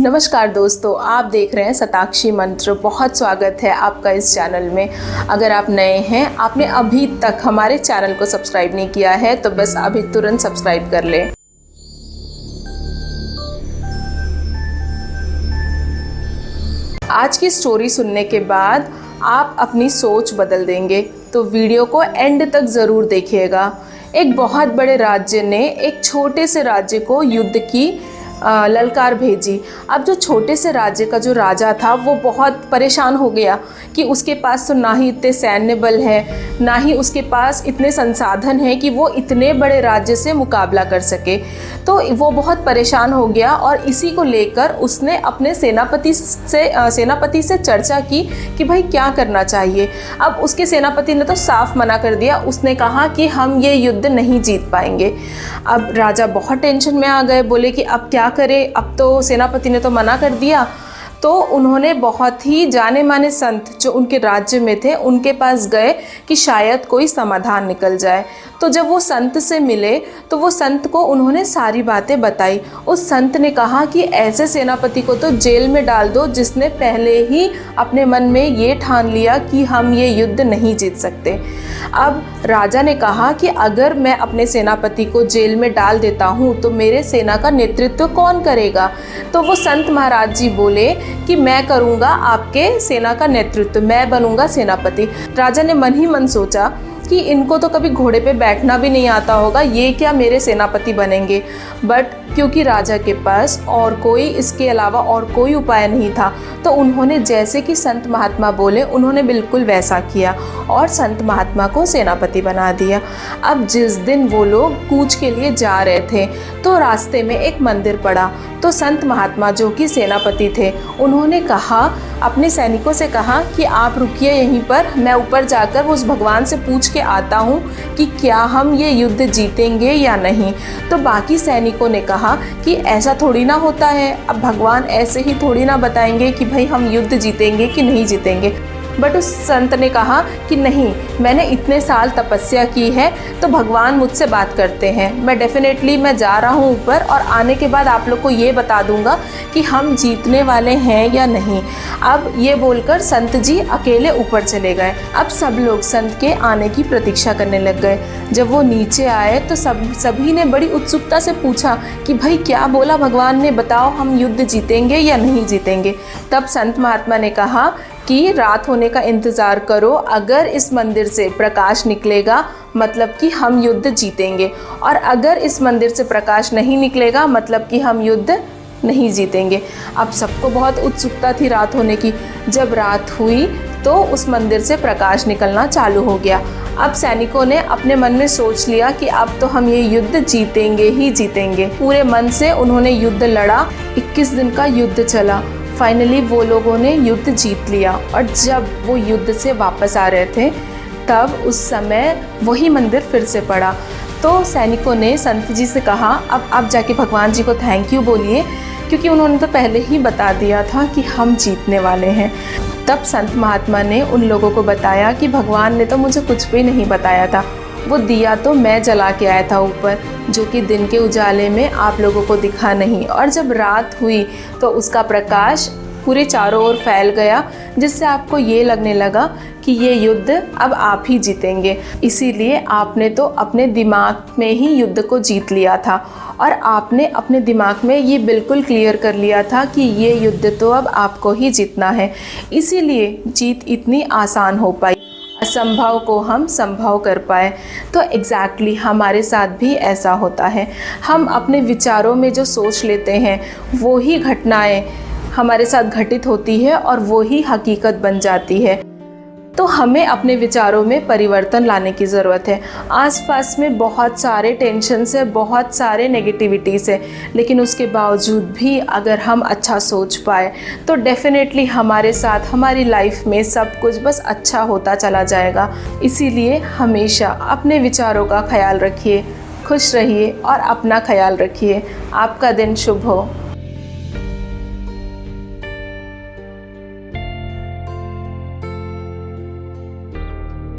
नमस्कार दोस्तों, आप देख रहे हैं शताक्षी मंत्र। बहुत स्वागत है आपका इस चैनल में। अगर आप नए हैं, आपने अभी तक हमारे चैनल को सब्सक्राइब नहीं किया है तो बस अभी तुरंत सब्सक्राइब कर लें। आज की स्टोरी सुनने के बाद आप अपनी सोच बदल देंगे, तो वीडियो को एंड तक ज़रूर देखिएगा। एक बहुत बड़े राज्य ने एक छोटे से राज्य को युद्ध की ललकार भेजी। अब जो छोटे से राज्य का जो राजा था वो बहुत परेशान हो गया कि उसके पास तो ना ही इतने सैन्य बल है, ना ही उसके पास इतने संसाधन हैं कि वो इतने बड़े राज्य से मुकाबला कर सके। तो वो बहुत परेशान हो गया और इसी को लेकर उसने अपने सेनापति से चर्चा की कि भाई क्या करना चाहिए। अब उसके सेनापति ने तो साफ मना कर दिया। उसने कहा कि हम ये युद्ध नहीं जीत पाएंगे। अब राजा बहुत टेंशन में आ गए, बोले कि अब क्या करें, अब तो सेनापति ने तो मना कर दिया। तो उन्होंने बहुत ही जाने माने संत जो उनके राज्य में थे उनके पास गए कि शायद कोई समाधान निकल जाए। तो जब वो संत से मिले तो वो संत को उन्होंने सारी बातें बताई। उस संत ने कहा कि ऐसे सेनापति को तो जेल में डाल दो जिसने पहले ही अपने मन में ये ठान लिया कि हम ये युद्ध नहीं जीत सकते। अब राजा ने कहा कि अगर मैं अपने सेनापति को जेल में डाल देता हूँ तो मेरे सेना का नेतृत्व कौन करेगा। तो वो संत महाराज जी बोले कि मैं करूँगा आपके सेना का नेतृत्व, मैं बनूँगा सेनापति। राजा ने मन ही मन सोचा कि इनको तो कभी घोड़े पे बैठना भी नहीं आता होगा, ये क्या मेरे सेनापति बनेंगे। बट क्योंकि राजा के पास और कोई इसके अलावा और कोई उपाय नहीं था, तो उन्होंने जैसे कि संत महात्मा बोले उन्होंने बिल्कुल वैसा किया और संत महात्मा को सेनापति बना दिया। अब जिस दिन वो लोग कूच के लिए जा रहे थे तो रास्ते में एक मंदिर पड़ा। तो संत महात्मा जो कि सेनापति थे उन्होंने कहा, अपने सैनिकों से कहा कि आप रुकिए यहीं पर, मैं ऊपर जाकर उस भगवान से पूछ के आता हूँ कि क्या हम ये युद्ध जीतेंगे या नहीं। तो बाकी सैनिकों ने कहा कि ऐसा थोड़ी ना होता है, अब भगवान ऐसे ही थोड़ी ना बताएंगे कि भाई हम युद्ध जीतेंगे कि नहीं जीतेंगे। बट उस संत ने कहा कि नहीं, मैंने इतने साल तपस्या की है तो भगवान मुझसे बात करते हैं। मैं डेफिनेटली मैं जा रहा हूँ ऊपर और आने के बाद आप लोग को ये बता दूँगा कि हम जीतने वाले हैं या नहीं। अब ये बोलकर संत जी अकेले ऊपर चले गए। अब सब लोग संत के आने की प्रतीक्षा करने लग गए। जब वो नीचे आए तो सभी ने बड़ी उत्सुकता से पूछा कि भाई क्या बोला भगवान ने, बताओ हम युद्ध जीतेंगे या नहीं जीतेंगे। तब संत महात्मा ने कहा कि रात होने का इंतज़ार करो, अगर इस मंदिर से प्रकाश निकलेगा मतलब कि हम युद्ध जीतेंगे, और अगर इस मंदिर से प्रकाश नहीं निकलेगा मतलब कि हम युद्ध नहीं जीतेंगे। अब सबको बहुत उत्सुकता थी रात होने की। जब रात हुई तो उस मंदिर से प्रकाश निकलना चालू हो गया। अब सैनिकों ने अपने मन में सोच लिया कि अब तो हम ये युद्ध जीतेंगे ही जीतेंगे। पूरे मन से उन्होंने युद्ध लड़ा। 21 दिन का युद्ध चला। फाइनली वो लोगों ने युद्ध जीत लिया। और जब वो युद्ध से वापस आ रहे थे तब उस समय वही मंदिर फिर से पड़ा। तो सैनिकों ने संत जी से कहा, अब आप जाके भगवान जी को थैंक यू बोलिए, क्योंकि उन्होंने तो पहले ही बता दिया था कि हम जीतने वाले हैं। तब संत महात्मा ने उन लोगों को बताया कि भगवान ने तो मुझे कुछ भी नहीं बताया था, वो दिया तो मैं जला के आया था ऊपर, जो कि दिन के उजाले में आप लोगों को दिखा नहीं। और जब रात हुई तो उसका प्रकाश पूरे चारों ओर फैल गया, जिससे आपको ये लगने लगा कि ये युद्ध अब आप ही जीतेंगे। इसीलिए आपने तो अपने दिमाग में ही युद्ध को जीत लिया था और आपने अपने दिमाग में ये बिल्कुल क्लियर कर लिया था कि ये युद्ध तो अब आपको ही जीतना है। इसीलिए जीत इतनी आसान हो पाई, असंभव को हम संभव कर पाए। तो एग्जैक्टली हमारे साथ भी ऐसा होता है। हम अपने विचारों में जो सोच लेते हैं वो ही घटनाएं हमारे साथ घटित होती है और वो ही हकीकत बन जाती है। तो हमें अपने विचारों में परिवर्तन लाने की ज़रूरत है। आसपास में बहुत सारे टेंशन है, बहुत सारे नेगेटिविटीज़ है, लेकिन उसके बावजूद भी अगर हम अच्छा सोच पाए तो डेफिनेटली हमारे साथ हमारी लाइफ में सब कुछ बस अच्छा होता चला जाएगा। इसीलिए हमेशा अपने विचारों का ख्याल रखिए, खुश रहिए और अपना ख्याल रखिए। आपका दिन शुभ हो।